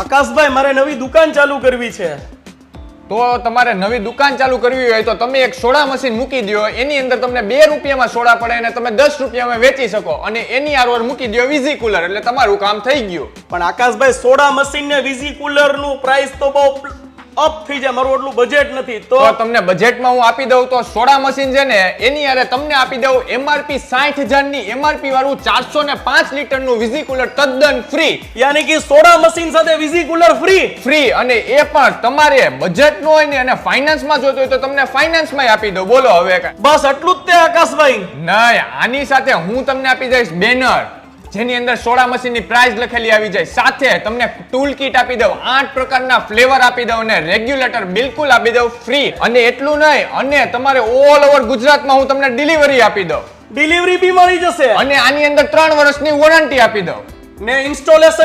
આકાશભાઈ મારે નવી દુકાન ચાલુ કરવી છે. તો તમારે નવી દુકાન ચાલુ કરવી હોય તો તમે એક સોડા મશીન મૂકી દો. એની અંદર તમને 2 રૂપિયામાં સોડા પડે અને તમે 10 રૂપિયામાં વેચી શકો. અને એની આરવાર મૂકી દો વીઝી કુલર, એટલે તમારું કામ થઈ ગયું. પણ આકાશભાઈ સોડા મશીન ને વીઝી કુલર નું પ્રાઇસ તો બહુ અપ થઈ જાય, મારું એટલું બજેટ નથી. તો તમને બજેટમાં હું આપી દઉં તો સોડા મશીન છે ને એની આરે તમને આપી દઉં એમઆરપી 60,000 ની એમઆરપી વાળું 405 લીટરનું વીઝી કુલર તદ્દન ફ્રી. યાની કે સોડા મશીન સાથે વીઝી કુલર ફ્રી. અને એ પણ તમારે બજેટ નો હોય ને અને ફાઇનાન્સમાં જોતું હોય તો તમને ફાઇનાન્સમાં આપી દઉં. બોલો હવે બસ એટલું જ તે આકાશભાઈ? નહીં, આની સાથે હું તમને આપી દઈશ બેનર, જેની અંદર સોડા મશીનની પ્રાઇસ લખેલી આવી જાય. સાથે તમને ટૂલ કીટ આપી દઉં, 8 પ્રકારના ફ્લેવર આપી દઉં અને રેગ્યુલેટર બિલકુલ આપી દઉં ફ્રી. અને એટલું નહીં, અને તમારે ઓલ ઓવર ગુજરાતમાં હું તમને ડિલિવરી આપી દઉં. ડિલિવરી બી મળી જશે અને આની અંદર 3 વર્ષની વોરંટી આપી દઉં ને ઇન્સ્ટોલેશન